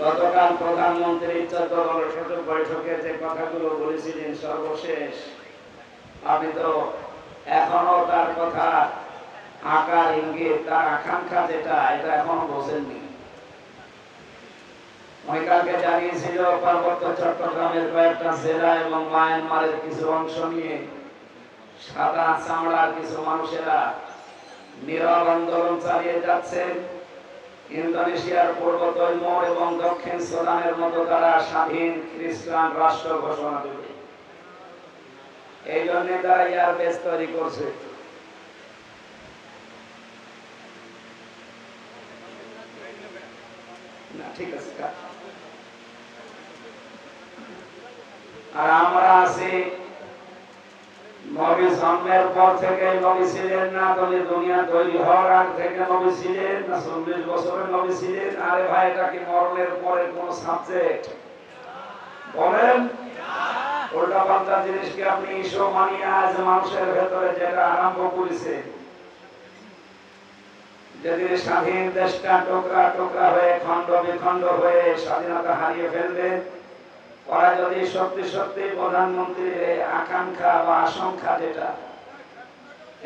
গতকাল প্রধানমন্ত্রী 14 গণসংযোগ বৈঠকে যে কথাগুলো বলেছিলেন সর্বশেষ, আপনি তো এখনো তার কথা আকার ইঙ্গিত, তার আকাঙ্ক্ষা যেটা, এটা এখনো বোঝেননি। কালকে জানিয়েছিল পার্বত্য চট্টগ্রামের কয়েকটা জেলা এবং মায়ানমারের কিছু অংশ নিয়ে সাদা চামড়ার কিছু মানুষেরা নীরব আন্দোলন চালিয়ে যাচ্ছে। ইন্দোনেশিয়ার পূর্ব তৈমুর এবং দক্ষিণ সুদানের মতো তারা স্বাধীন খ্রিস্টান রাষ্ট্র ঘোষণা দেবে। এই জন্য তারা এয়ারবেস তৈরি করছে। না, ঠিক আছে। আর আমরা আছি নবী জন্মের পর থেকে নবী ছিলেন না, তবে দুনিয়া তৈরি হওয়ার আগ থেকে নবী ছিলেন না, 40 বছরের নবী ছিলেন। আরে ভাই, এটা কি মরণের পরে কোন সাবজেক্ট? বলেন, উল্টা পাল্টা জিনিসকে আপনি ইস্যু মানিয়ে আজ মানুষের ভেতরে যেটা আরম্ভ করেছে, যেদিন স্বাধীন দেশটা টুকরা টুকরা হয়ে খণ্ড বিখণ্ড হয়ে স্বাধীনতা হারিয়ে ফেলবে, ওরা যদি সত্যি সত্যি প্রধানমন্ত্রীর আকাঙ্ক্ষা বা আশঙ্কা যেটা,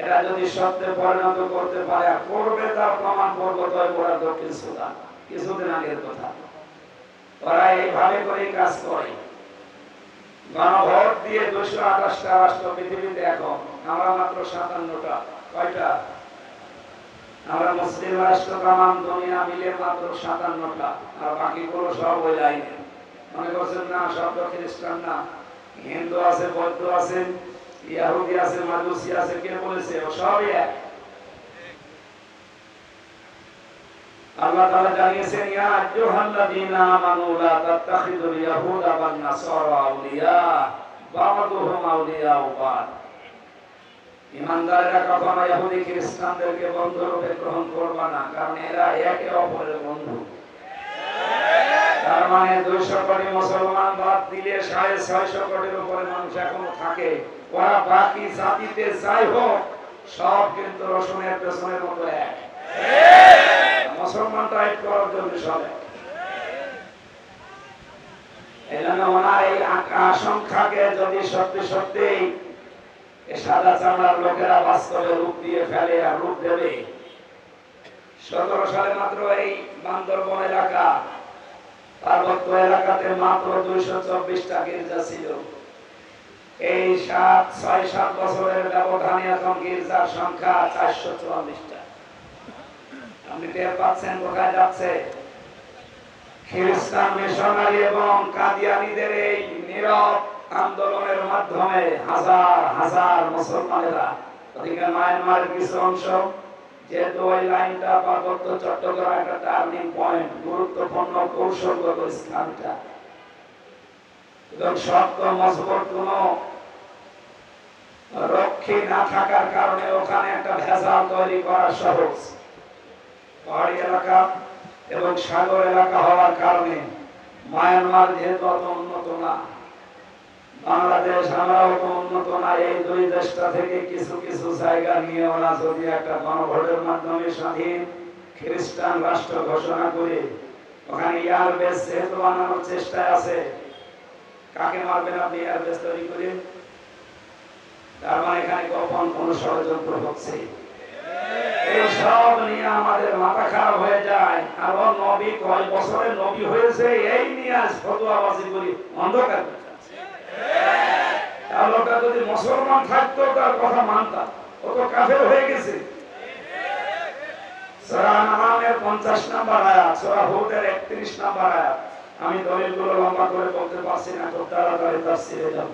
এটা যদি সত্যি পরিণত করতে পারে, করবে, তার প্রমাণ করবো ওরা দক্ষিণ সুদান, কিছুদিন আগের কথা। ওরা এইভাবে করে কাজ করে। গণভোট দিয়ে 228টা রাষ্ট্র পৃথিবীতে, এখন আমরা মাত্র 57টা। কয়টা? আমরা মুসলিম রাষ্ট্র তামাম দুনিয়া মিলে মাত্র 57টা, আর বাকিগুলো সব ওই লাইনে। মনে করছেন না সব খ্রিস্টান না, হিন্দু আছে, বৌদ্ধ আছে, ইহুদি আছে, মাজুসি আছে, কে বলেছে? সবই এক। আল্লাহ তাআলা জানিয়েছেন, ইয়া আইয়ুহাল্লাযীনা আমানু লা তাত্তাখিযুল ইয়াহুদা ওয়ান নাসারা আউলিয়া বা'দুহুম আউলিয়াউ বা'দ। ঈমানদাররা কখনো ইহুদি খ্রিস্টানদেরকে বন্ধু রূপে গ্রহণ করবে না, কারণ এরা একে অপরের বন্ধু। তার মানে 200 কোটি মুসলমান বাদ দিলে 650 কোটির উপরে মানুষ এখনো থাকে। ওরা বাকি জাতিতে যাই হোক, সব কিন্তু রসুনের পেছনের মতো এক। মুসলমান টাইপ করার জন্য সব এক। এই জন্য ওনার এই আশঙ্কাকে যদি সত্যি সত্যি সাদা চামড়ার লোকেরা বাস্তবে রূপ দিয়ে ফেলে আর রূপ দেবে। 17 সালে মাত্র এই বান্দরবন এলাকা, পার্বত্য এলাকাতে মাত্র 224টা গির্জা ছিল। এই 6-7 বছরের ব্যবধানে এখন গির্জার সংখ্যা 444টা। আপনি টের পাচ্ছেন কোথায় যাচ্ছে? খ্রিস্টান মিশনারি এবং কাদিয়ানীদের এই নীরব আন্দোলনের মাধ্যমে হাজার হাজার মুসলমানেরা, ওদিকে মায়ানমারের কিছু অংশ, যেহেতু ওই লাইনটা পার্বত্য চট্টগ্রাম একটা টার্নিং পয়েন্ট, গুরুত্বপূর্ণ কৌশলগত স্থানটা, এবং শক্ত মজবুত কোন রক্ষী না থাকার কারণে ওখানে একটা ভেজাল তৈরি করা সহজ। পাহাড়ি এলাকা এবং সাগর এলাকা হওয়ার কারণে মায়ানমার যেহেতু অত উন্নত না, বাংলাদেশ আমরাও তো উন্নত না, এই দুই দেশটা থেকে কিছু কিছু জায়গা নিয়ে ওরা যদি একটা গণভোটের মাধ্যমে স্বাধীন খ্রিস্টান রাষ্ট্র ঘোষণা করে ওখানে এয়ারবেস যেহেতু বানানোর চেষ্টায় আছে, কাকে মারবেন আপনি এয়ারবেস তৈরি করে? তার মানে এখানে গোপন কোন ষড়যন্ত্র হচ্ছে। এই সব নিয়ে আমাদের মাথা খারাপ হয়ে যায়। আর ও নবী কয় বছরের নবী হয়েছে, এই নিয়ে আজ ফতোয়াবাজি করি অন্ধকার। লোকটা যদি মুসলমান থাকতো তার কথা মানতাম, ও তো কাফের হয়ে গেছে। সূরা আনআমের 50 নম্বর আয়াত, সূরা হুদের 31 নম্বর আয়াত। আমি দলিলগুলো লম্বা করে বলতে পারছি না, খুব তাড়াতাড়ি তাফসীরে যাব।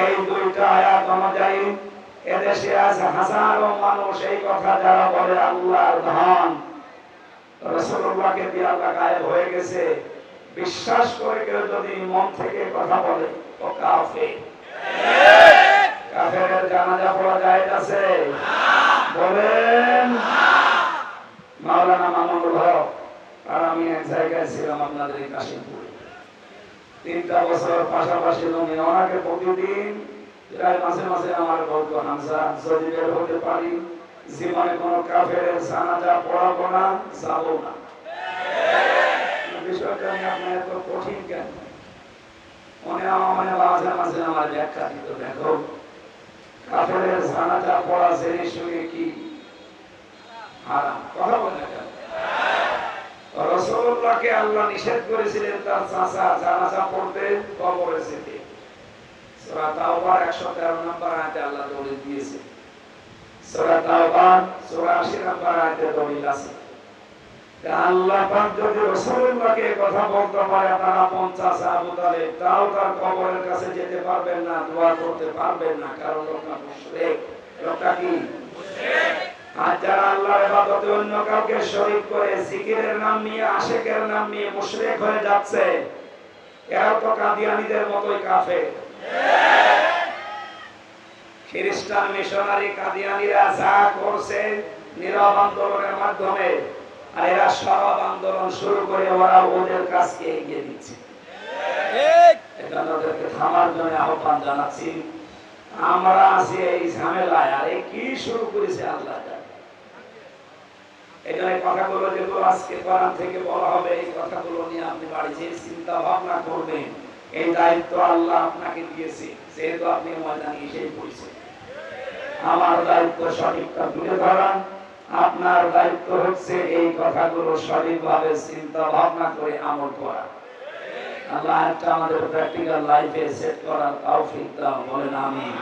এই দুইটা আয়াত অনুযায়ী এদেশে আজ হাজারো মানুষ এই কথা যারা বলে আল্লাহর ধন রাসূলুল্লাহকে দিয়ে আল্লাহ গায়েব হয়ে গেছে, বিশ্বাস করে কেউ যদি মন থেকে কথা বলে, ও কাফের। কাফেরের জানাজা পড়া জায়েজ আছে? বলেন। মাওলানা মামুনুল হক আর আমি এক জায়গায় ছিলাম আপনাদের কাশিমপুরে, 3টা বছর পাশাপাশি জমি। ওনাকে প্রতিদিন প্রায় মাঝে মাঝে আমার বলতো, হামজা যদি বের হতে পারি জীবনে কোনো কাফেরের জানাজা পড়াবো না, যাবো না। বিষয়টা নিয়ে আপনার এত কঠিন কেন? মনে মাঝে মাঝে আমার ব্যাখ্যা দিত, দেখো কাফেরের জানাজা পড়া জেনে শুনে কি হারাম? কথা বলে কেন? রাসূলুল্লাহকে আল্লাহ নিষেধ করেছিলেন তার চাচা জানাজা পড়তে কবরে যেতে। সূরা তাওবার 113 নম্বর আয়াতে আল্লাহ দলিল দিয়েছে। সূরা তাওবার 84 নম্বর আয়াতে দলিল আছে। আল্লাহ পাক যদি রাসূলুল্লাহকে কথা বলতে পারে তার আপন চাচা আবু তালেব, তাও তার কবরের কাছে যেতে পারবেন না, দোয়া করতে পারবেন না, কারণ লোকটা মুশরিক। লোকটা কি? মুশরিক। আর যারা আল্লাহর ইবাদতে অন্য কাউকে শরীক করে জিকিরের নাম নিয়ে, আশিকের নাম নিয়ে মুশরিক হয়ে যাচ্ছে, এরাও তো কাদিয়ানীদের মতোই কাফের। খ্রিস্টান মিশনারি কাদিয়ানীরা যা করছে নীরব আন্দোলনের মাধ্যমে, আর এরা সরব আন্দোলন শুরু করে ওরা ওদের কাজকে এগিয়ে দিচ্ছে। ওদেরকে থামার জন্য আহ্বান জানাচ্ছি। আমরা আছি এই ঝামেলায়, আর এই কি শুরু করেছে আল্লাহ জানে। এই কথাগুলো যেগুলো আজকে কোরআন থেকে বলা হবে, এই কথাগুলো নিয়ে আপনি বাড়ি যেয়ে চিন্তা ভাবনা করবেন। এই দায়িত্ব আল্লাহ আপনাকে দিয়েছে, যেহেতু আপনি ময়দানে এসেই পড়েছেন। আমার দায়িত্ব সঠিকটা তুলে ধরা, আপনার দায়িত্ব হচ্ছে এই কথাগুলো সঠিকভাবে চিন্তা ভাবনা করে আমল করা। আল্লাহ একটা আমাদের প্র্যাকটিক্যাল লাইফে সেট করার তৌফিক দাও, বলেন আমিন।